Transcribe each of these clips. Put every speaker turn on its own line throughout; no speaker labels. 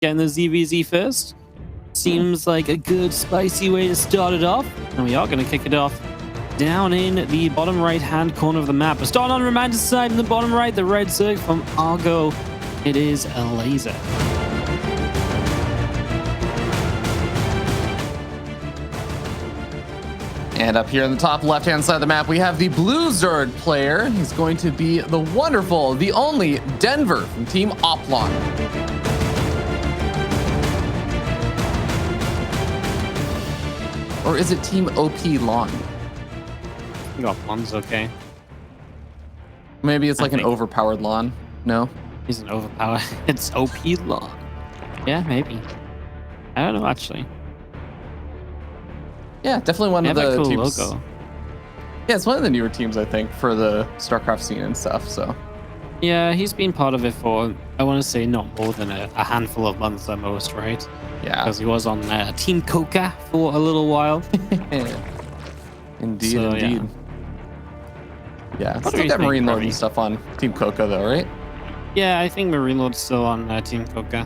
getting the ZVZ first. Seems like a good spicy way to start it off. And we are going to kick it off down in the bottom right-hand corner of the map. But starting on Remander's side in the bottom right, the red circle from Argo. It is Elazer.
And up here in the top left-hand side of the map, we have the blue Zerd player. He's going to be the wonderful, the only Denver from Team Oplon. Or is it Team OP Lawn?
I think Oplon's okay.
Maybe it's like an overpowered lawn. No?
He's an overpowered. It's OP Lawn. Yeah, maybe. I don't know, actually.
Yeah, definitely one of the
cool
teams.
Logo.
Yeah, it's one of the newer teams, I think, for the StarCraft scene and stuff. So.
Yeah, he's been part of it for, I want to say, not more than a handful of months at most, right?
Yeah.
Because he was on Team Coca for a little while.
Indeed,
So,
indeed. Yeah, still got Marine Lord and stuff on Team Coca, though, right?
Yeah, I think Marine Lord's still on Team Coca.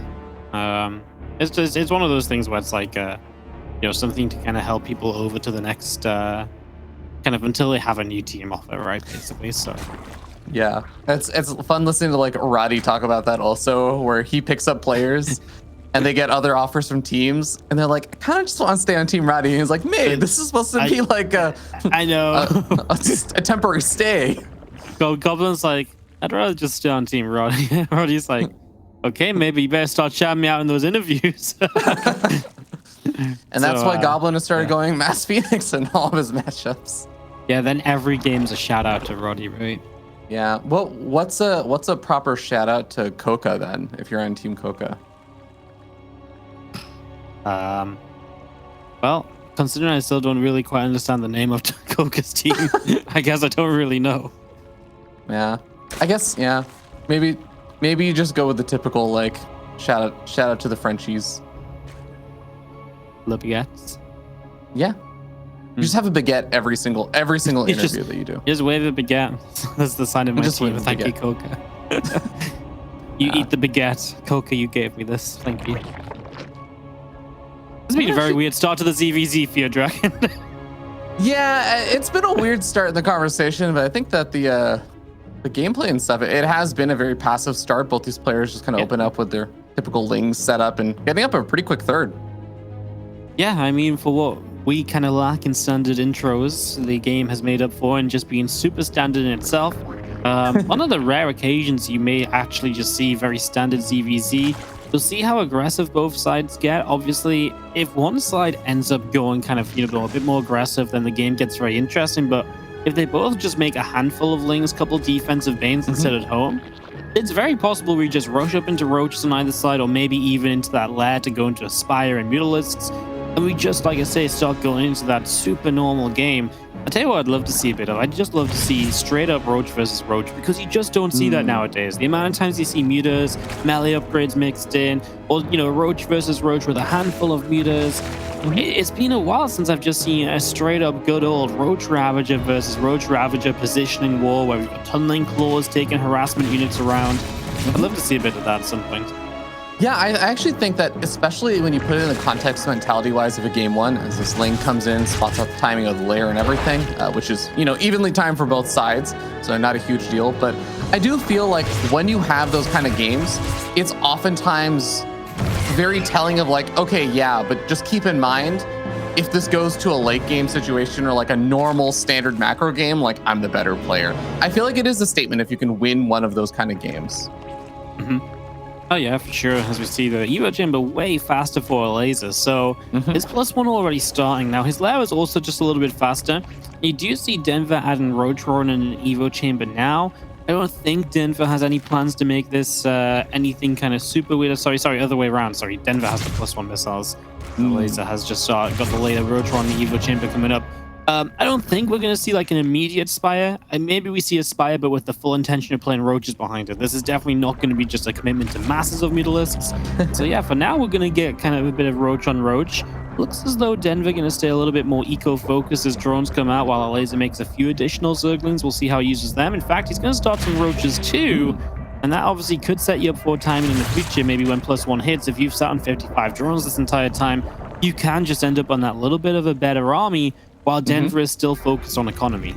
It's one of those things where it's like, something to kind of help people over to the next, kind of until they have a new team offer, right? Basically, so.
Yeah, it's fun listening to like Roddy talk about that also, where he picks up players and they get other offers from teams, and they're like, I kind of just want to stay on Team Roddy. And he's like, mate, this is supposed to be like
I know
a temporary stay.
Goblin's like, I'd rather just stay on Team Roddy. Roddy's like, okay, maybe you better start shouting me out in those interviews.
And that's why Goblin has started going Mass Phoenix in all of his matchups.
Yeah, then every game's a shout out to Roddy, right?
Yeah. Well, what's a proper shout out to Coca then, if you're on Team Coca?
Well, considering I still don't really quite understand the name of Coca's team, I guess I don't really know.
Yeah. I guess, yeah. Maybe you just go with the typical like shout out to the Frenchies.
Le Baguettes.
Yeah. You just have a baguette every single interview that you do.
Just wave a baguette. That's the sign of my team. Thank you, Coca. You eat the baguette. Coca, you gave me this. Thank you. It's been a very weird start to the ZVZ for your Dragon.
Yeah, it's been a weird start in the conversation, but I think that the gameplay and stuff, it has been a very passive start. Both these players just kind of open up with their typical Lings setup and getting up a pretty quick third.
Yeah, I mean, for what we kind of lack in standard intros, the game has made up for and just being super standard in itself. One of the rare occasions you may actually just see very standard ZVZ. You'll see how aggressive both sides get. Obviously, if one side ends up going kind of, a bit more aggressive, then the game gets very interesting. But if they both just make a handful of Lings, couple defensive banes and sit at home, it's very possible we just rush up into Roaches on either side, or maybe even into that lair to go into Aspire and Mutalisks. And we just, like I say, start going into that super normal game. I tell you what I'd love to see a bit of. I'd just love to see straight up Roach versus Roach, because you just don't see that nowadays. The amount of times you see mutas, melee upgrades mixed in, or, Roach versus Roach with a handful of mutas. It's been a while since I've just seen a straight up good old Roach Ravager versus Roach Ravager positioning war where we've got tunneling claws taking harassment units around. I'd love to see a bit of that at some point.
Yeah, I actually think that, especially when you put it in the context mentality-wise of a game one, as this Ling comes in, spots out the timing of the layer and everything, which is, evenly timed for both sides, so not a huge deal. But I do feel like when you have those kind of games, it's oftentimes very telling of like, okay, yeah, but just keep in mind, if this goes to a late game situation or like a normal standard macro game, like I'm the better player. I feel like it is a statement if you can win one of those kind of games.
Oh yeah, for sure. As we see, the Evo Chamber way faster for Elazer, so his +1 already starting. Now his lair is also just a little bit faster. You do see Denver adding Roach Roar in an Evo Chamber now. I don't think Denver has any plans to make this anything kind of super weird. Sorry, other way around. Sorry, Denver has the +1 missiles. Elazer has just got the later Roach Roar in the Evo Chamber coming up. I don't think we're going to see like an immediate Spire. And maybe we see a Spire, but with the full intention of playing Roaches behind it. This is definitely not going to be just a commitment to masses of Mutalisks. So yeah, for now, we're going to get kind of a bit of Roach on Roach. Looks as though Denver going to stay a little bit more eco-focused as drones come out, while Elazer makes a few additional Zerglings. We'll see how he uses them. In fact, he's going to start some Roaches too. And that obviously could set you up for timing in the future, maybe when +1 hits. If you've sat on 55 drones this entire time, you can just end up on that little bit of a better army while Denver is still focused on economy.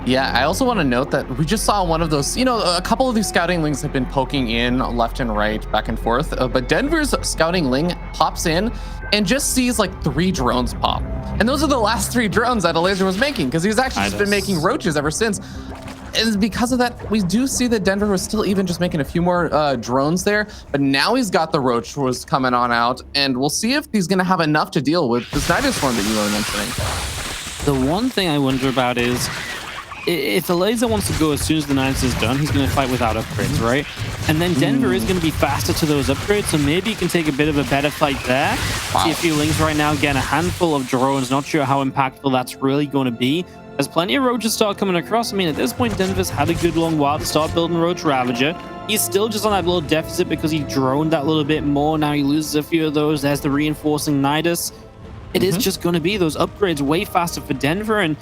Yeah, I also want to note that we just saw one of those, a couple of these scouting lings have been poking in left and right, back and forth. But Denver's scouting ling pops in and just sees like 3 drones pop. And those are the last 3 drones that Elazer was making, because he's actually just been making roaches ever since. And because of that, we do see that Denver was still even just making a few more drones there. But now he's got the roach was coming on out. And we'll see if he's going to have enough to deal with this Night Storm that you were mentioning.
The one thing I wonder about is, if Elazer wants to go as soon as the Ninth is done, he's going to fight without upgrades, right? And then Denver is going to be faster to those upgrades, so maybe he can take a bit of a better fight there. See a few lings right now, getting a handful of drones. Not sure how impactful that's really going to be. There's plenty of roaches start coming across. I mean, at this point, Denver's had a good long while to start building Roach Ravager. He's still just on that little deficit because he droned that little bit more. Now he loses a few of those. There's the reinforcing Nidus. It is just going to be those upgrades way faster for Denver, and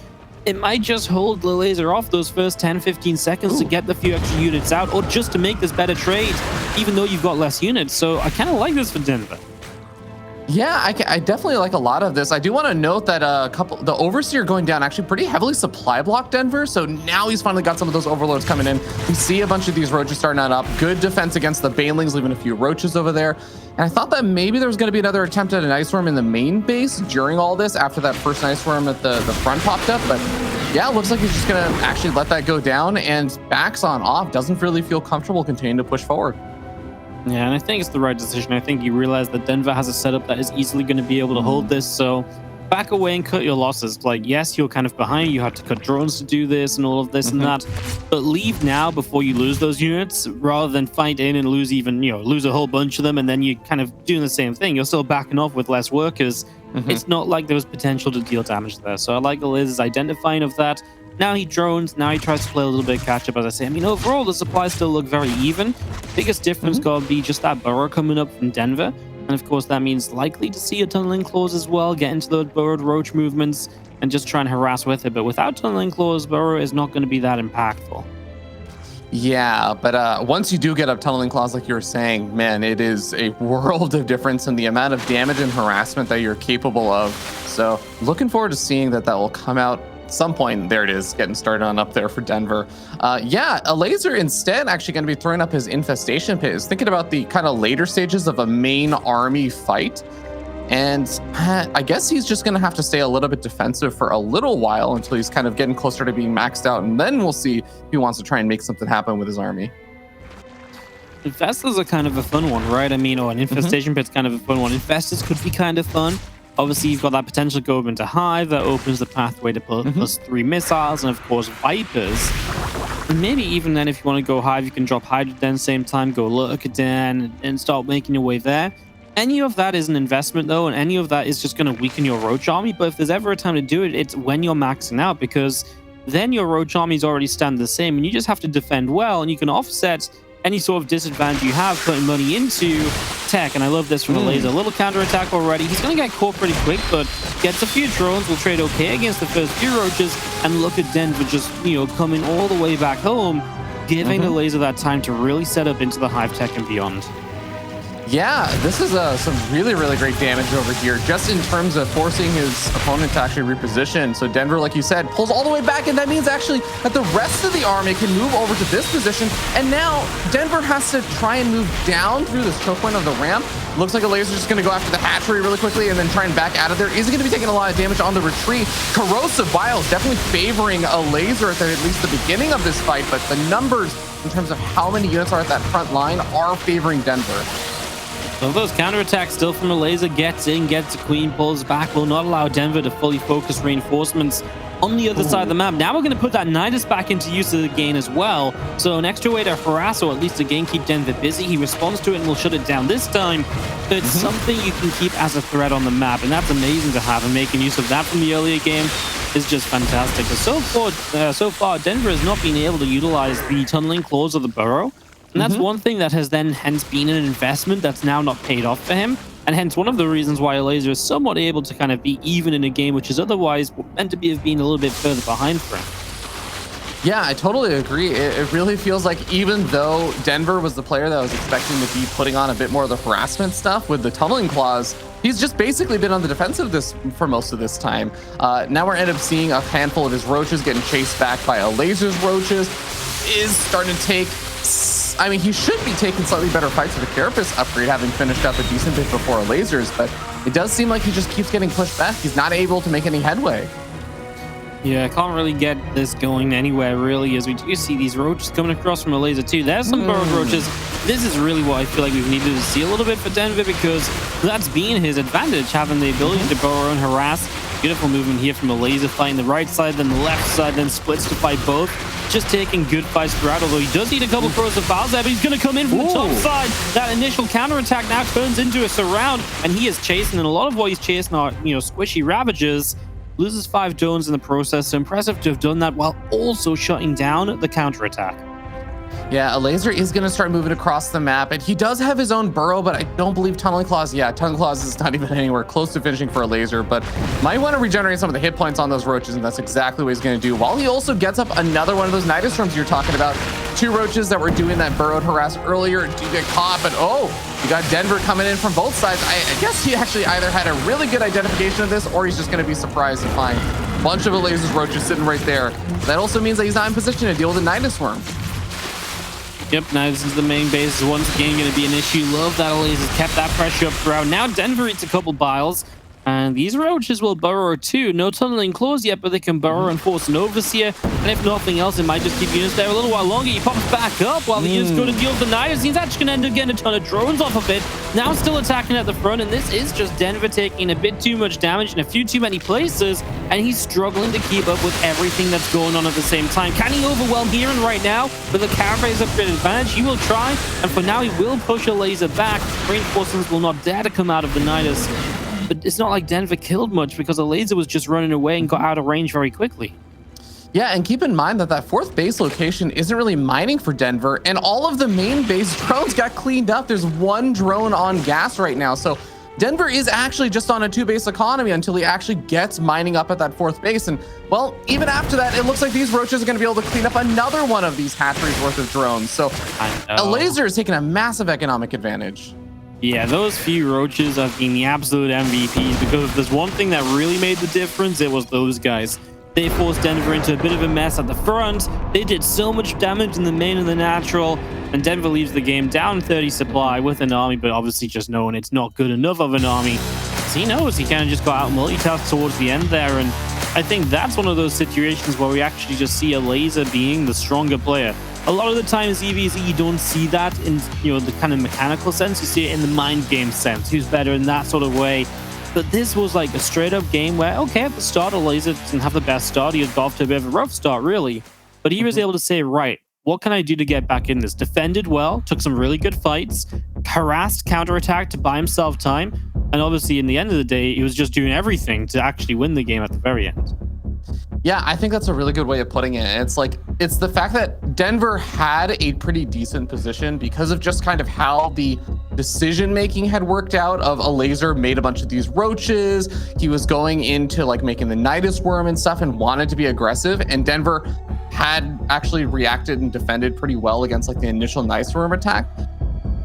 it might just hold Elazer off those first 10-15 seconds to get the few extra units out, or just to make this better trade, even though you've got less units. So I kind of like this for Denver.
Yeah, I definitely like a lot of this. I do want to note that the Overseer going down actually pretty heavily supply blocked Denver. So now he's finally got some of those overloads coming in. We see a bunch of these roaches starting on up. Good defense against the Banelings, leaving a few roaches over there. And I thought that maybe there was going to be another attempt at an Ice Worm in the main base during all this after that first Ice Worm at the front popped up. But yeah, it looks like he's just going to actually let that go down and backs on off. Doesn't really feel comfortable continuing to push forward.
Yeah, and I think it's the right decision. I think you realize that Denver has a setup that is easily going to be able to hold this, so back away and cut your losses. Like, yes, you're kind of behind. You had to cut drones to do this and all of this and that, but leave now before you lose those units, rather than fight in and lose lose a whole bunch of them, and then you're kind of doing the same thing. You're still backing off with less workers. It's not like there was potential to deal damage there. So I like Elazer's identifying of that. Now he drones, now he tries to play a little bit of catch up, as I say. I mean, overall, the supplies still look very even. Biggest difference gotta be just that burrow coming up from Denver. And of course, that means likely to see a tunneling claws as well, get into those burrowed roach movements and just try and harass with it. But without tunneling claws, burrow is not going to be that impactful.
Yeah, but once you do get up tunneling claws, like you were saying, man, it is a world of difference in the amount of damage and harassment that you're capable of. So looking forward to seeing that will come out some point. There it is, getting started on up there for Denver. Yeah, Elazer instead actually going to be throwing up his infestation pit. Is thinking about the kind of later stages of a main army fight. And I guess he's just going to have to stay a little bit defensive for a little while until he's kind of getting closer to being maxed out. And then we'll see if he wants to try and make something happen with his army.
Infestors are kind of a fun one, right? I mean, an infestation pit's kind of a fun one. Infestors could be kind of fun. Obviously, you've got that potential to go up into Hive that opens the pathway to +3 missiles, and of course, Vipers. And maybe even then, if you want to go Hive, you can drop Hydra Den same time, go Lurker and start making your way there. Any of that is an investment, though, and any of that is just going to weaken your Roach army. But if there's ever a time to do it, it's when you're maxing out, because then your Roach armies already stand the same, and you just have to defend well, and you can offset any sort of disadvantage you have putting money into tech. And I love this from Elazer. A little counterattack already. He's going to get caught pretty quick, but gets a few drones, will trade okay against the first few roaches, and look at Denver just, coming all the way back home, giving Elazer that time to really set up into the Hive tech and beyond.
Yeah, this is some really, really great damage over here, just in terms of forcing his opponent to actually reposition. So Denver, like you said, pulls all the way back, and that means actually that the rest of the army can move over to this position. And now Denver has to try and move down through this choke point of the ramp. Looks like Elazer's just going to go after the hatchery really quickly and then try and back out of there. Is he going to be taking a lot of damage on the retreat? Corrosive Vials definitely favoring Elazer at least the beginning of this fight, but the numbers in terms of how many units are at that front line are favoring Denver.
So those counterattacks still from Elazer, gets in, gets a queen, pulls back, will not allow Denver to fully focus reinforcements on the other side of the map. Now we're going to put that Nidus back into use again as well. So an extra way to harass, or at least again keep Denver busy. He responds to it and will shut it down this time. But it's something you can keep as a threat on the map, and that's amazing to have, and making use of that from the earlier game is just fantastic. But so far, Denver has not been able to utilize the tunneling claws of the burrow. And that's one thing that has then hence been an investment that's now not paid off for him. And hence one of the reasons why Elazer is somewhat able to kind of be even in a game which is otherwise meant to have been a little bit further behind for him.
Yeah, I totally agree. It really feels like even though Denver was the player that I was expecting to be putting on a bit more of the harassment stuff with the tunneling claws, he's just basically been on the defensive this for most of this time. Now we're end up seeing a handful of his roaches getting chased back by Elazer's roaches. Is starting to take, I mean, he should be taking slightly better fights with the Carapace upgrade, having finished up a decent bit before Elazer's, but it does seem like he just keeps getting pushed back. He's not able to make any headway.
Yeah, I can't really get this going anywhere, really, as we do see these roaches coming across from Elazer too. There's some burrowed roaches. This is really what I feel like we've needed to see a little bit for Denver, because that's been his advantage, having the ability to burrow and harass. Beautiful movement here from Elazer, fighting the right side, then the left side, then splits to fight both. Just taking good fights throughout, although he does need a couple throws of fouls there, but he's going to come in from the top side. That initial counterattack now turns into a surround, and he is chasing, and a lot of what he's chasing are, squishy Ravagers. Loses 5 drones in the process, so impressive to have done that while also shutting down the counterattack.
Yeah, Elazer is going to start moving across the map, and he does have his own burrow, but I don't believe Tunneling Claws. Yeah, Tunneling Claws is not even anywhere close to finishing for Elazer, but might want to regenerate some of the hit points on those roaches, and that's exactly what he's going to do. While he also gets up another one of those Nidus Storms you're talking about. 2 roaches that were doing that burrowed harass earlier do get caught, but you got Denver coming in from both sides. I guess he actually either had a really good identification of this, or he's just going to be surprised to find a bunch of Elazer's roaches sitting right there. That also means that he's not in position to deal with the Nidus Worm.
Yep, now this is the main base. Once again going to be an issue. Love that Elazer's kept that pressure up throughout. Now Denver eats a couple biles, and these roaches will burrow too. No tunneling claws yet, but they can burrow and force an overseer. And if nothing else, it might just keep units there a little while longer. He pops back up while the units go to deal with the Nidus. He's actually going to end up getting a ton of drones off of it. Now still attacking at the front, and this is just Denver taking a bit too much damage in a few too many places, and he's struggling to keep up with everything that's going on at the same time. Can he overwhelm here and right now with the Carapace upgrade advantage? He will try, and for now he will push Elazer back. Reinforcements will not dare to come out of the Nidus. But it's not like Denver killed much, because Elazer was just running away and got out of range very quickly.
Yeah, and keep in mind that that 4th base location isn't really mining for Denver, and all of the main base drones got cleaned up. There's 1 drone on gas right now, so Denver is actually just on a 2-base economy until he actually gets mining up at that 4th base. And, well, even after that, it looks like these roaches are going to be able to clean up another one of these hatcheries worth of drones. So Elazer is taking a massive economic advantage.
Yeah, those few roaches have been the absolute MVPs, because if there's one thing that really made the difference, it was those guys. They forced Denver into a bit of a mess at the front. They did so much damage in the main and the natural, and Denver leaves the game down 30 supply with an army, but obviously just knowing it's not good enough of an army. So he knows he kind of just got out multitasked towards the end there, and I think that's one of those situations where we actually just see Elazer being the stronger player. A lot of the times, EVZ, you don't see that in the kind of mechanical sense. You see it in the mind game sense. Who's better in that sort of way? But this was like a straight up game where, okay, at the start, Elazer didn't have the best start. He had got off to a bit of a rough start, really. But he was able to say, right, what can I do to get back in this? Defended well, took some really good fights, harassed, counterattacked to buy himself time. And obviously, in the end of the day, he was just doing everything to actually win the game at the very end.
Yeah, I think that's a really good way of putting it. It's the fact that Denver had a pretty decent position because of just kind of how the decision making had worked out. Of Elazer made a bunch of these roaches. He was going into like making the Nidus Worm and stuff and wanted to be aggressive. And Denver had actually reacted and defended pretty well against like the initial Nidus Worm attack.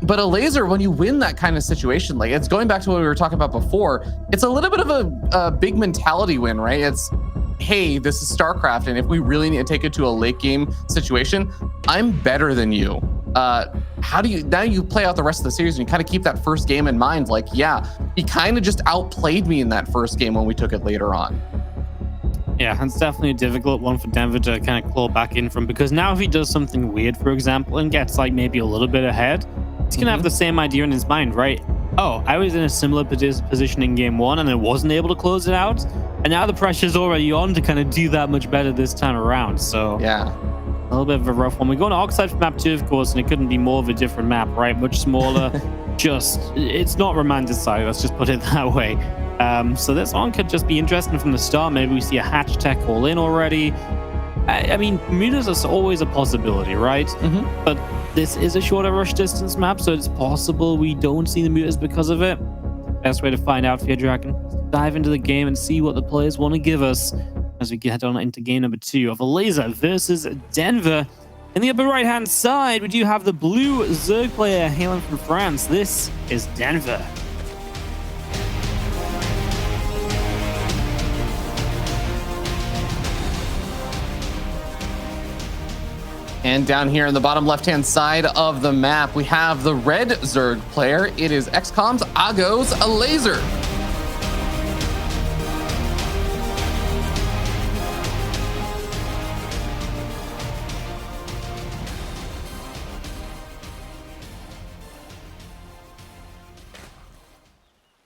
But Elazer, when you win that kind of situation, like it's going back to what we were talking about before, it's a little bit of a big mentality win, right? It's, hey, this is StarCraft, and if we really need to take it to a late game situation, I'm better than you. How do you, now you play out the rest of the series and you kind of keep that first game in mind, like, yeah, he kind of just outplayed me in that first game when we took it later on.
Yeah, it's definitely a difficult one for Denver to kind of claw back in from, because now if he does something weird, for example, and gets like maybe a little bit ahead, he's going to have the same idea in his mind, right? Oh, I was in a similar position in game 1 and I wasn't able to close it out. And now the pressure's already on to kind of do that much better this time around. So
yeah,
a little bit of a rough one. We go to Oxide for map 2, of course, and it couldn't be more of a different map, right? Much smaller. It's not romanticized, let's just put it that way. So this one could just be interesting from the start. Maybe we see a hatch tech all in already. I mean, mutas is always a possibility, right? But this is a shorter rush distance map, so it's possible we don't see the mutas because of it. Best way to find out, Fear Dragon, dive into the game and see what the players want to give us. as we get on into game number 2 of Elazer versus Denver. In the upper right-hand side, we do have the blue Zerg player hailing from France. This is Denver.
And down here in the bottom left-hand side of the map, we have the red Zerg player. It is XCOM's Agos Elazer.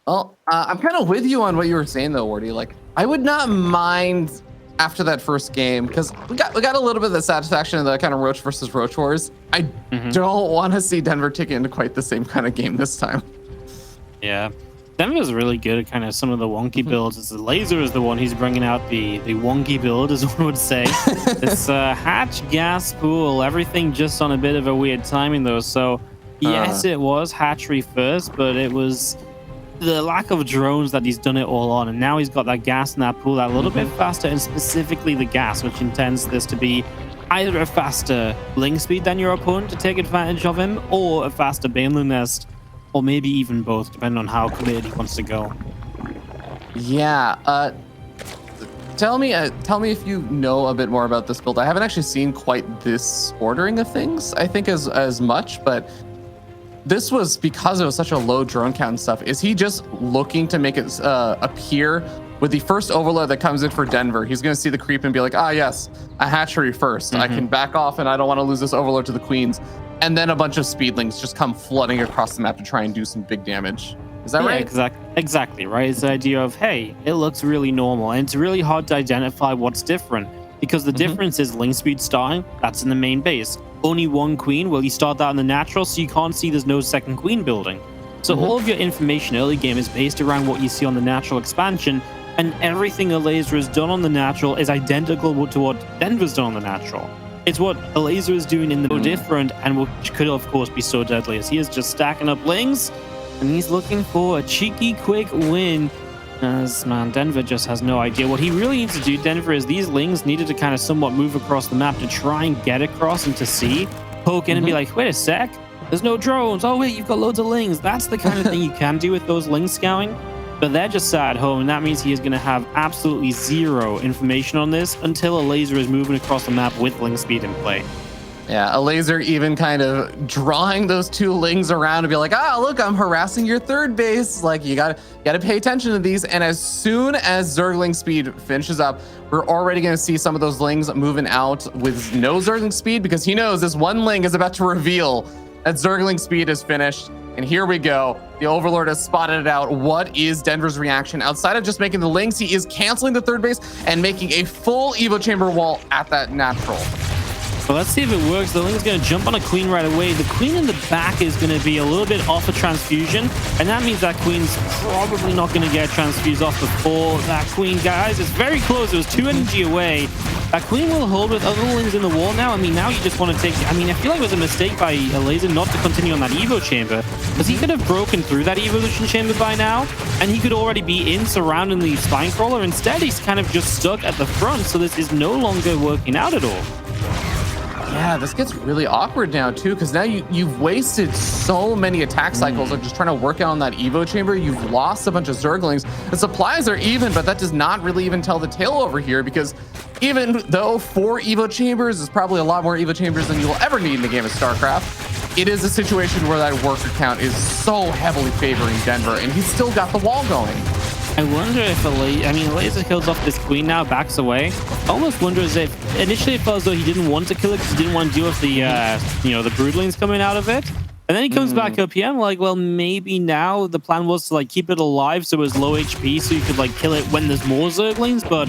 Well, I'm kind of with you on what you were saying though, Wardy. Like, I would not mind after that first game, because we got a little bit of the satisfaction of the kind of Roach versus Roach wars. I don't want to see Denver take it into quite the same kind of game this time.
Yeah, Denver's really good at kind of some of the wonky builds. It's the Elazer is the one who's bringing out the wonky build, as one would say. This hatch gas pool, everything just on a bit of a weird timing though. So yes, it was hatchery first, but it was the lack of drones that he's done it all on, and now he's got that gas in that pool that a little bit faster, and specifically the gas, which intends this to be either a faster link speed than your opponent to take advantage of him, or a faster Baneling nest, or maybe even both, depending on how committed he wants to go.
Yeah, tell me if you know a bit more about this build. I haven't actually seen quite this ordering of things, I think, as much, but this was because it was such a low drone count and stuff. Is he just looking to make it appear with the first overload that comes in for Denver? He's going to see the creep and be like, ah, yes, a hatchery first. I can back off and I don't want to lose this overload to the queens. And then a bunch of speedlings just come flooding across the map to try and do some big damage. Is that right?
Exactly, right? It's the idea of, hey, it looks really normal, and it's really hard to identify what's different, because the difference is link speed starting, that's in the main base. Only one queen, well, you start that in the natural, so you can't see there's no second queen building. So all of your information early game is based around what you see on the natural expansion, and everything Elazer has done on the natural is identical to what Denver's done on the natural. It's what Elazer is doing in the different, and which could of course be so deadly, as he is just stacking up lings, and he's looking for a cheeky quick win. As man, Denver just has no idea. What he really needs to do, Denver, is these lings needed to kind of somewhat move across the map to try and get across and to see, poke in and be like, wait a sec, there's no drones. Oh wait, you've got loads of lings. That's the kind of thing you can do with those ling scouting. But they're just sat at home, and that means he is going to have absolutely zero information on this until Elazer is moving across the map with ling speed in play.
Yeah, Elazer even kind of drawing those two lings around and be like, ah, look, I'm harassing your third base. Like, you gotta pay attention to these. And as soon as Zergling speed finishes up, we're already gonna see some of those lings moving out with no Zergling speed, because he knows this one ling is about to reveal that Zergling speed is finished. And here we go. The Overlord has spotted it out. What is Denver's reaction? Outside of just making the lings, he is canceling the third base and making a full Evo Chamber wall at that natural.
So let's see if it works. The ling's going to jump on a queen right away. The queen in the back is going to be a little bit off a transfusion, and that means that queen's probably not going to get transfused off before that queen, guys. It's very close. It was 2 energy away. That queen will hold with other lings in the wall now. I mean, now you just want to take... I mean, I feel like it was a mistake by Elazer not to continue on that Evo chamber, because he could have broken through that evolution chamber by now, and he could already be in surrounding the spine crawler. Instead, he's kind of just stuck at the front, so this is no longer working out at all.
Yeah, this gets really awkward now too, because now you've wasted so many attack cycles of just trying to work out on that Evo chamber. You've lost a bunch of Zerglings. The supplies are even, but that does not really even tell the tale over here, because even though 4 Evo chambers is probably a lot more Evo chambers than you will ever need in the game of StarCraft, it is a situation where that worker count is so heavily favoring Denver, and he's still got the wall going.
I wonder if Elazer kills off this queen now, backs away. I almost wonder as if initially it felt as though he didn't want to kill it because he didn't want to deal with the the broodlings coming out of it. And then he comes back up here. I'm like, well, maybe now the plan was to like keep it alive so it was low HP so you could like kill it when there's more Zerglings, but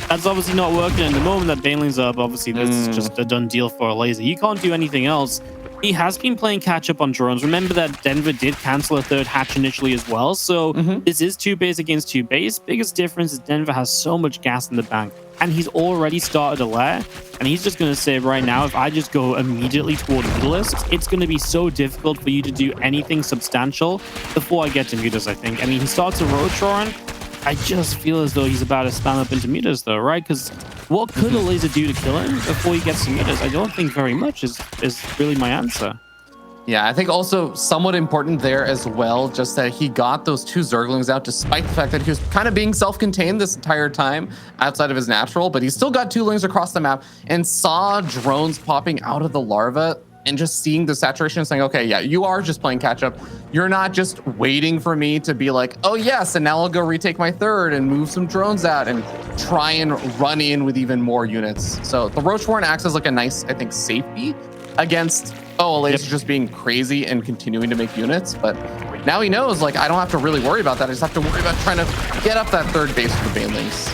that's obviously not working. And the moment that Baneling's up, obviously this is just a done deal for Elazer. You can't do anything else. He has been playing catch up on drones. Remember that Denver did cancel a third hatch initially as well. So this is 2 base against 2 base. Biggest difference is Denver has so much gas in the bank, and he's already started a lair. And he's just going to say right now, if I just go immediately toward Mutalisks, it's going to be so difficult for you to do anything substantial before I get to Mutas, I think. I mean, he starts a Roach Roaring. I just feel as though he's about to spam up into mutas though, right? Because what could Elazer do to kill him before he gets to mutas? I don't think very much is really my answer.
Yeah, I think also somewhat important there as well, just that he got those 2 Zerglings out despite the fact that he was kind of being self-contained this entire time outside of his natural, but he still got 2 Lings across the map and saw drones popping out of the larva and just seeing the saturation and saying, okay, yeah, you are just playing catch up. You're not just waiting for me to be like, oh yes, and now I'll go retake my 3rd and move some drones out and try and run in with even more units. So the Roach Warren acts as like a nice, I think, safety against, oh, Elazer just being crazy and continuing to make units. But now he knows, like, I don't have to really worry about that. I just have to worry about trying to get up that 3rd base with the Banelings.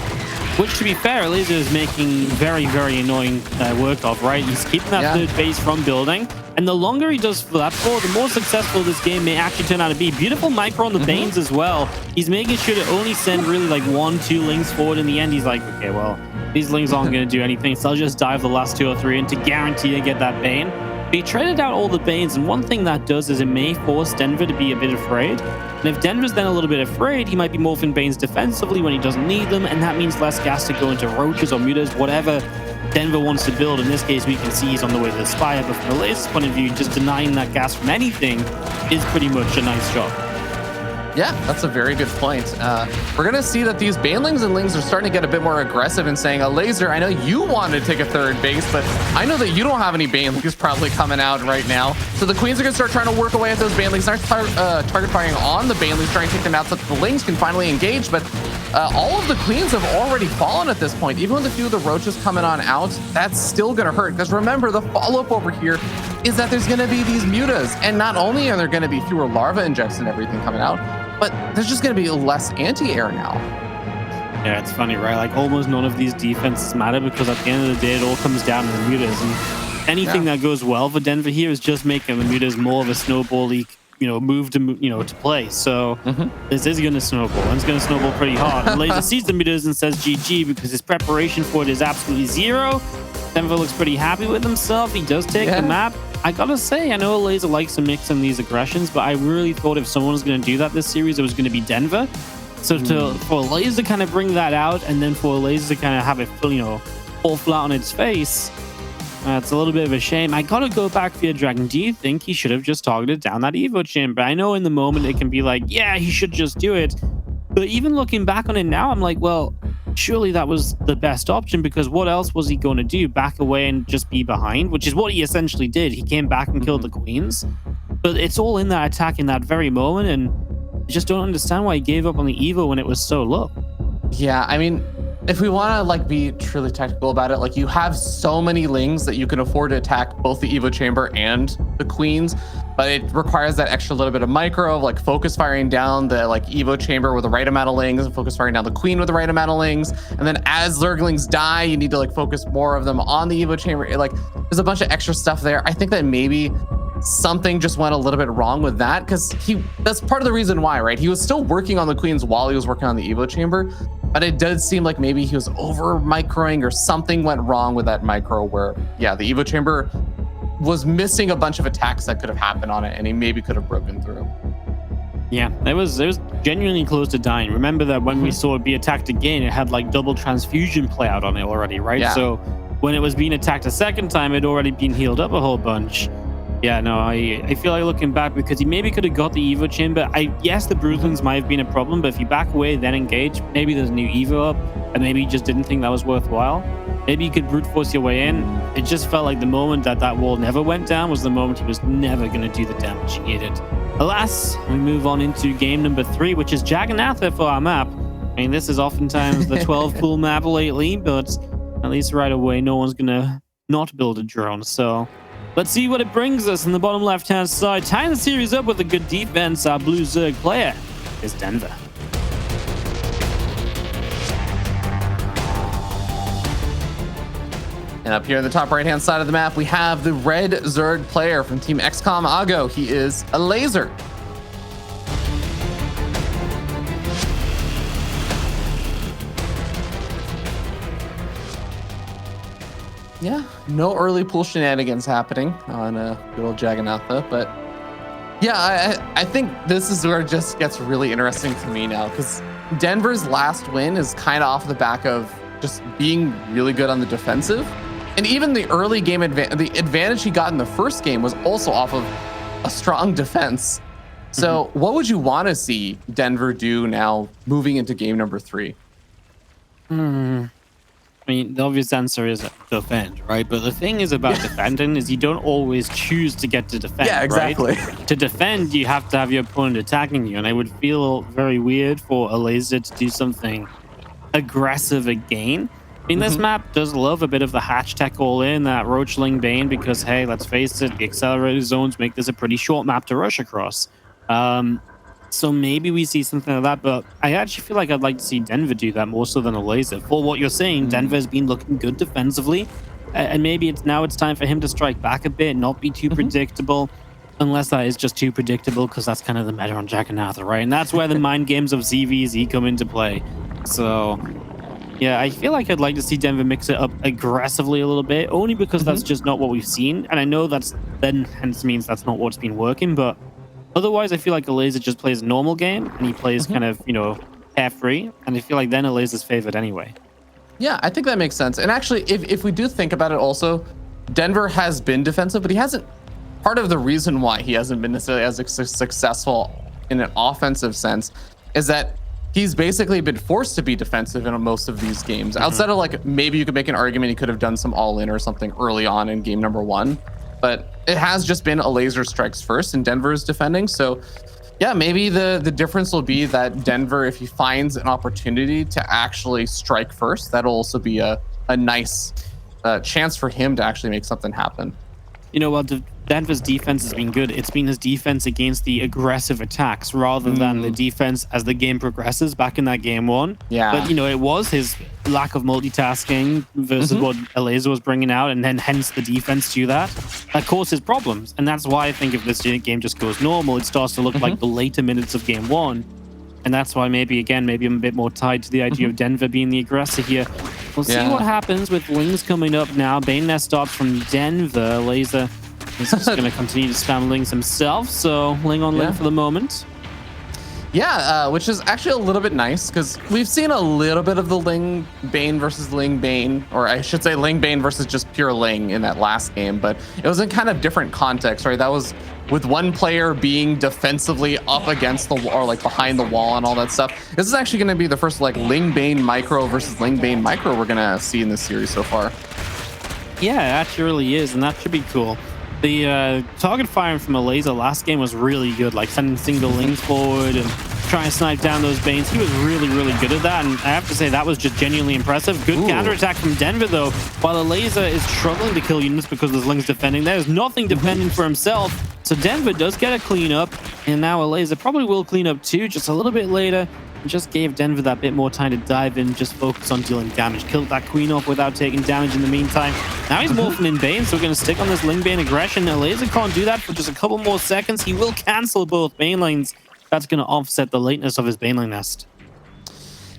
Which, to be fair, Elazer is making very, very annoying work of, right? He's keeping that 3rd base from building. And the longer he does for that for, the more successful this game may actually turn out to be. Beautiful micro on the Banes as well. He's making sure to only send really like 1-2 Lings forward. In the end, he's like, okay, well, these Lings aren't going to do anything, so I'll just dive the last 2 or 3 in to guarantee to get that Bane. He traded out all the Banes, and one thing that does is it may force Denver to be a bit afraid. And if Denver's then a little bit afraid, he might be morphing Banes defensively when he doesn't need them, and that means less gas to go into Roaches or Mutas, whatever Denver wants to build. In this case, we can see he's on the way to the Spire, but from the latest point of view, just denying that gas from anything is pretty much a nice job.
Yeah, that's a very good point. We're going to see that these Banelings and Lings are starting to get a bit more aggressive and saying, Elazer, I know you want to take a 3rd base, but I know that you don't have any Banelings probably coming out right now. So the Queens are going to start trying to work away at those Banelings, start target firing on the Banelings, trying to take them out so that the Lings can finally engage. But all of the Queens have already fallen at this point. Even with a few of the Roaches coming on out, that's still going to hurt. Because remember, the follow-up over here is that there's going to be these Mutas. And not only are there going to be fewer larva injects and everything coming out, but there's just going to be less anti-air now.
Yeah, it's funny, right? Like almost none of these defenses matter because at the end of the day, it all comes down to the Mutas. And anything that goes well for Denver here is just making the Mutas more of a snowball-y, move to, to play. So this is going to snowball, and it's going to snowball pretty hard. And Elazer sees the Mutas and says GG because his preparation for it is absolutely 0. Denver looks pretty happy with himself. He does take the map. I gotta say, I know Elazer likes to mix in these aggressions, but I really thought if someone was going to do that this series, it was going to be Denver. So for Elazer to kind of bring that out, and then for Elazer to kind of have it, fall flat on its face, it's a little bit of a shame. I gotta go back, Fear Dragon. Do you think he should have just targeted down that Evo chamber? I know in the moment it can be like, yeah, he should just do it. But even looking back on it now, I'm like, well, surely that was the best option, because what else was he going to do? Back away and just be behind, which is what he essentially did. He came back and killed the Queens. But it's all in that attack in that very moment, and I just don't understand why he gave up on the Evo when it was so low.
Yeah, I mean, if we want to be truly tactical about it, you have so many Lings that you can afford to attack both the Evo chamber and the Queens, but it requires that extra little bit of micro of focus firing down the Evo chamber with the right amount of Lings and focus firing down the Queen with the right amount of Lings. And then as Zerglings die, you need to focus more of them on the Evo chamber. There's a bunch of extra stuff there. I think that maybe something just went a little bit wrong with that, because that's part of the reason why, right? He was still working on the Queens while he was working on the Evo chamber, but it did seem like maybe he was over microing or something went wrong with that micro where, yeah, the Evo chamber was missing a bunch of attacks that could have happened on it, and he maybe could have broken through.
Yeah, it was genuinely close to dying. Remember that when we saw it be attacked again, it had double transfusion play out on it already, right?
Yeah.
So when it was being attacked a second time, it already been healed up a whole bunch. Yeah, no, I feel like looking back, because he maybe could have got the Evo chamber. Yes, the Brutalins might have been a problem, but if you back away, then engage, maybe there's a new Evo up, and maybe he just didn't think that was worthwhile. Maybe you could brute force your way in. It just felt like the moment that wall never went down was the moment he was never going to do the damage he needed. Alas, we move on into game number 3, which is Jagannatha for our map. I mean, this is oftentimes the 12 pool map lately, but at least right away, no one's going to not build a drone. So let's see what it brings us in the bottom left-hand side. Tying the series up with a good defense, our blue Zerg player is Denver.
And up here in the top right-hand side of the map, we have the red Zerg player from Team XCOM Ago. He is Elazer. Yeah, no early pool shenanigans happening on good old Jagannatha, but Yeah, I think this is where it just gets really interesting to me now, because Denver's last win is kind of off the back of just being really good on the defensive. And even the early game the advantage he got in the first game was also off of a strong defense. So what would you want to see Denver do now moving into game number 3?
I mean, the obvious answer is defend, right? But the thing is about defending is you don't always choose to get to defend.
Yeah, exactly.
Right? To defend, you have to have your opponent attacking you, and I would feel very weird for Elazer to do something aggressive again. I mean, this map does love a bit of the hatch tech all in, that Roachling Bane, because, hey, let's face it, the accelerated zones make this a pretty short map to rush across. So maybe we see something like that, but I actually feel like I'd like to see Denver do that more so than Elazer. For what you're saying, Denver's been looking good defensively, and maybe it's time for him to strike back a bit, not be too predictable, unless that is just too predictable, because that's kind of the meta on Jackanatha, right? And that's where the mind games of ZVZ come into play. So yeah, I feel like I'd like to see Denver mix it up aggressively a little bit, only because that's just not what we've seen, and I know hence means that's not what's been working, but otherwise, I feel like Elazer just plays a normal game, and he plays kind of, carefree, and I feel like then Elazer's favored anyway.
Yeah, I think that makes sense. And actually, if we do think about it also, Denver has been defensive, but he hasn't. Part of the reason why he hasn't been necessarily as successful in an offensive sense is that he's basically been forced to be defensive in most of these games. Outside of, like, maybe you could make an argument he could have done some all-in or something early on in game number 1. But it has just been Elazer strikes first and Denver's defending. So yeah, maybe the difference will be that Denver, if he finds an opportunity to actually strike first, that'll also be a nice chance for him to actually make something happen.
Well, Denver's defense has been good. It's been his defense against the aggressive attacks rather than the defense as the game progresses back in that game 1.
Yeah.
But, it was his lack of multitasking versus what Elazer was bringing out, and then hence the defense to that causes problems. And that's why I think if this game just goes normal, it starts to look like the later minutes of game 1. And that's why maybe I'm a bit more tied to the idea of Denver being the aggressor here. We'll see what happens with Lings coming up now. Bane Nest stops from Denver. Elazer is just going to continue to spam Lings himself. So Ling on Ling for the moment.
Yeah, which is actually a little bit nice, because we've seen a little bit of the Ling Bane versus Ling Bane, or I should say Ling Bane versus just pure Ling in that last game, but it was in kind of different context, right? That was with one player being defensively up against the wall, or like behind the wall and all that stuff. This is actually going to be the first like Ling Bane micro versus Ling Bane micro we're going to see in this series so far.
Yeah, it actually really is, and that should be cool. The target firing from Elazer last game was really good, like sending single Lings forward and trying to snipe down those Banes. He was really, really good at that, and I have to say that was just genuinely impressive. Good counterattack from Denver, though. While Elazer is struggling to kill units because there's Lings defending, there's nothing defending for himself. So Denver does get a clean up, and now Elazer probably will clean up too, just a little bit later. Just gave Denver that bit more time to dive in, just focus on dealing damage. Killed that queen off without taking damage in the meantime. Now he's morphing in Bane, so we're going to stick on this Ling Bane aggression. Elazer can't do that for just a couple more seconds. He will cancel both Bane lanes. That's going to offset the lateness of his Baneling nest.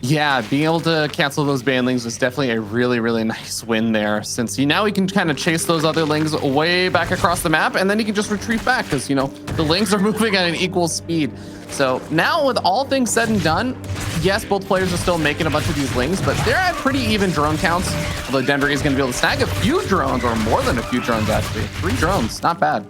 Yeah, being able to cancel those Banelings was definitely a really, really nice win there, since now he can kind of chase those other Lings way back across the map, and then he can just retreat back because, the Lings are moving at an equal speed. So now with all things said and done, yes, both players are still making a bunch of these Lings, but they're at pretty even drone counts, although Denver is going to be able to snag a few drones, or more than a few drones actually. 3 drones, not bad.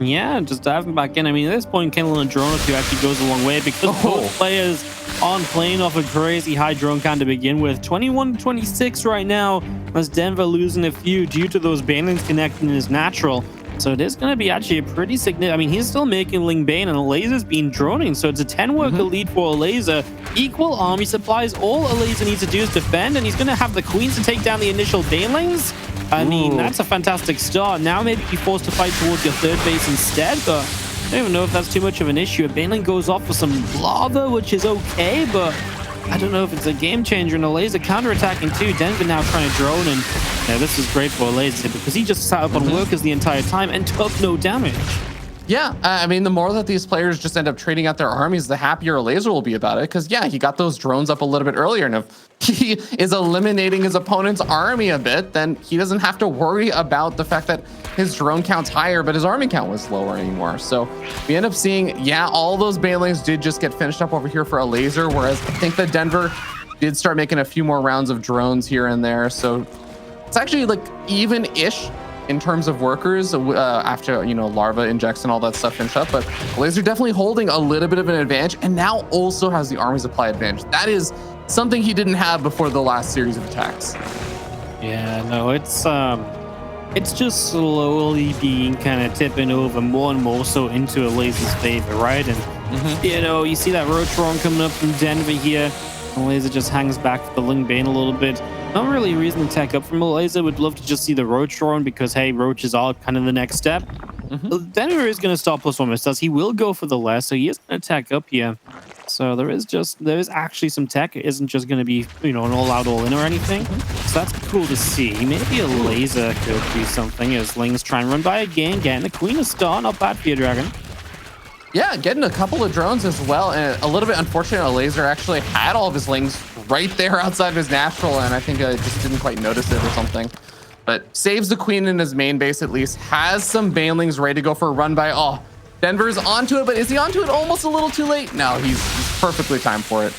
Yeah, just diving back in. I mean, at this point, killing a drone or two actually goes a long way, because both players aren't playing off a crazy high drone count to begin with. 21-26 right now, as Denver losing a few due to those Banelings connecting is natural. So it is going to be actually a pretty significant... I mean, he's still making Ling Bane, and Elazer's been droning, so it's a 10-worker lead for Elazer. Equal army supplies. All Elazer needs to do is defend, and he's going to have the queens to take down the initial Banelings. I mean, that's a fantastic start. Now maybe be forced to fight towards your third base instead, but I don't even know if that's too much of an issue. Baneling goes off for some lava, which is okay, but I don't know if it's a game changer. And Elazer counterattacking too. Denver now trying to drone, and this is great for Elazer because he just sat up on workers the entire time and took no damage.
Yeah, I mean, the more that these players just end up trading out their armies, the happier Elazer will be about it. Because, yeah, he got those drones up a little bit earlier. And if he is eliminating his opponent's army a bit, then he doesn't have to worry about the fact that his drone count's higher, but his army count was lower anymore. So we end up seeing, yeah, all those banelings did just get finished up over here for Elazer, whereas I think that Denver did start making a few more rounds of drones here and there. So it's actually like even-ish in terms of workers after, you know, larva injects and all that stuff finished up. But Elazer definitely holding a little bit of an advantage, and now also has the army supply advantage. That is something he didn't have before the last series of attacks.
Yeah, no, it's just slowly being kind of tipping over more and more so into Elazer's favor, right? And you know, you see that Rotron coming up from Denver here. Elazer just hangs back for the Lung Bane a little bit. Not really a reason to tech up from Elazer. Would love to just see the Rotron because, hey, roaches are kind of the next step. Denver is going to stop +1 missiles. He will go for the less, so he is going to tech up here. So there is actually some tech. It isn't just going to be, you know, an all-out all-in or anything. So that's cool to see. Maybe a Elazer could do something as Lings try and run by again, getting the Queen of Star. Not bad for you, Dragon.
Yeah, getting a couple of drones as well. And a little bit unfortunate, Elazer actually had all of his Lings right there outside of his natural, and I think I just didn't quite notice it or something. But saves the Queen in his main base at least. Has some banelings ready to go for a run by. Oh, Denver's onto it, but is he onto it almost a little too late? No, he's perfectly timed for it.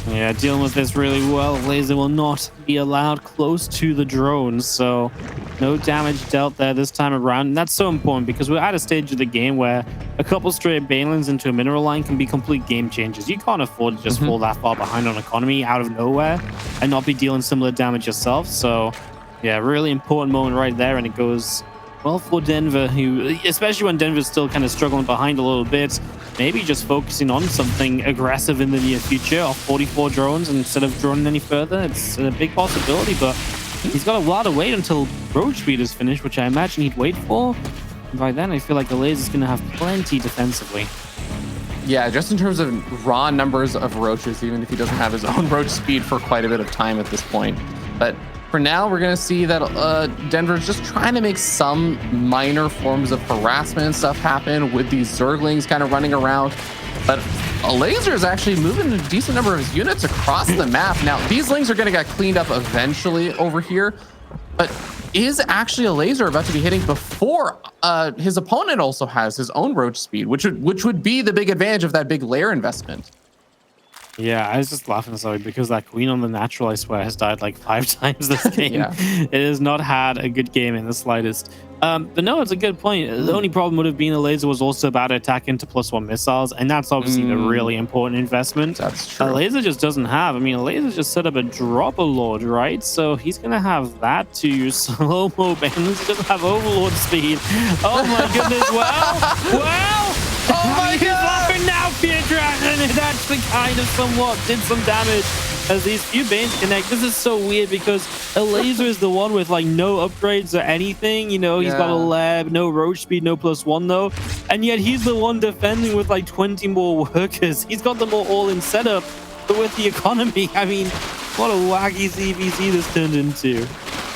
Yeah, dealing with this really well. Elazer will not be allowed close to the drones, so no damage dealt there this time around. And that's so important because we're at a stage of the game where a couple straight banelings into a mineral line can be complete game changers. You can't afford to just fall that far behind on economy out of nowhere and not be dealing similar damage yourself. So yeah, really important moment right there, and it goes well for Denver, who, especially when Denver's still kind of struggling behind a little bit, maybe just focusing on something aggressive in the near future off 44 drones instead of droning any further. It's a big possibility, but he's got a while to wait until roach speed is finished, which I imagine he'd wait for. And by then, I feel like Elazer's going to have plenty defensively.
Yeah, just in terms of raw numbers of roaches, even if he doesn't have his own roach speed for quite a bit of time at this point. But for now, we're going to see that Denver's just trying to make some minor forms of harassment and stuff happen with these Zerglings kind of running around. But Elazer is actually moving a decent number of his units across the map. Now, these Lings are going to get cleaned up eventually over here. But is actually Elazer about to be hitting before his opponent also has his own roach speed, which would be the big advantage of that big lair investment.
Yeah, I was just laughing sorry because that Queen on the natural, I swear, has died like 5 times this game.
Yeah.
It has not had a good game in the slightest. But no, it's a good point. The only problem would have been Elazer was also about to attack into +1 missiles, and that's obviously the really important investment.
That's true.
Elazer just doesn't have. I mean, Elazer just set up a dropper lord, right? So he's gonna have that to use slow-mo bands. He doesn't have overlord speed. Oh my goodness! Wow!
Oh my
He's
God!
laughing now, Fear Dragon. It actually kind of somewhat did some damage as these few Banes connect. This is so weird because Elazer is the one with like no upgrades or anything. You know, he's got a lab, no roach speed, no +1 though. And yet he's the one defending with like 20 more workers. He's got them all in setup, but with the economy, I mean, what a wacky CVC this turned into.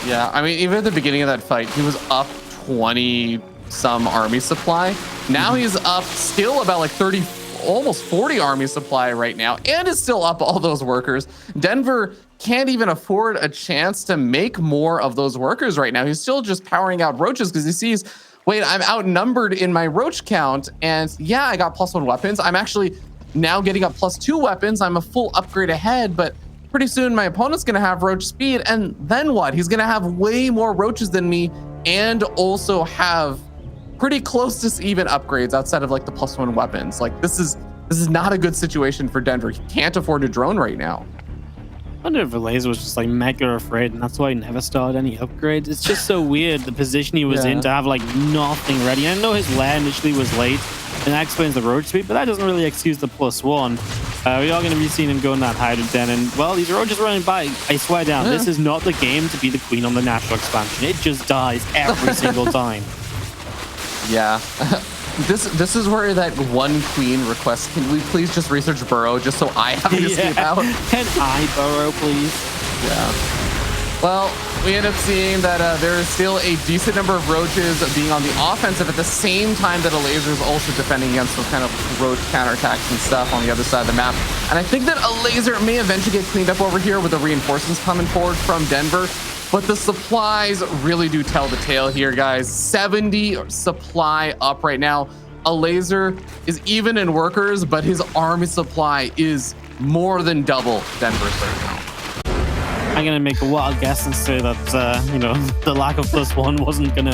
Yeah, I mean, even at the beginning of that fight, he was up 20 some army supply. Now he's up still about like 30, almost 40 army supply right now, and is still up all those workers. Denver can't even afford a chance to make more of those workers right now. He's still just powering out roaches because he sees, wait, I'm outnumbered in my roach count, and yeah, I got +1 weapons. I'm actually now getting up +2 weapons. I'm a full upgrade ahead, but pretty soon my opponent's gonna have roach speed, and then what? He's gonna have way more roaches than me, and also have pretty close to even upgrades outside of like the +1 weapons. Like this is not a good situation for Denver. He can't afford a drone right now.
I wonder if Elazer was just like mega afraid and that's why he never started any upgrades. It's just so weird the position he was in to have like nothing ready. And I know his lair initially was late and that explains the roach speed, but that doesn't really excuse the +1. We are going to be seeing him going that high to den, and well, these roaches running by. I swear down, this is not the game to be the Queen on the natural expansion. It just dies every single time.
Yeah. This is where that one Queen request, can we please just research burrow just so I have to escape out?
Can I burrow, please?
Yeah. Well, we end up seeing that there is still a decent number of roaches being on the offensive at the same time that Elazer is also defending against those kind of roach counterattacks and stuff on the other side of the map. And I think that Elazer may eventually get cleaned up over here with the reinforcements coming forward from Denver. But the supplies really do tell the tale here, guys. 70 supply up right now. Elazer is even in workers, but his army supply is more than double Denver's right now.
I'm gonna make a wild guess and say that you know, the lack of +1 wasn't gonna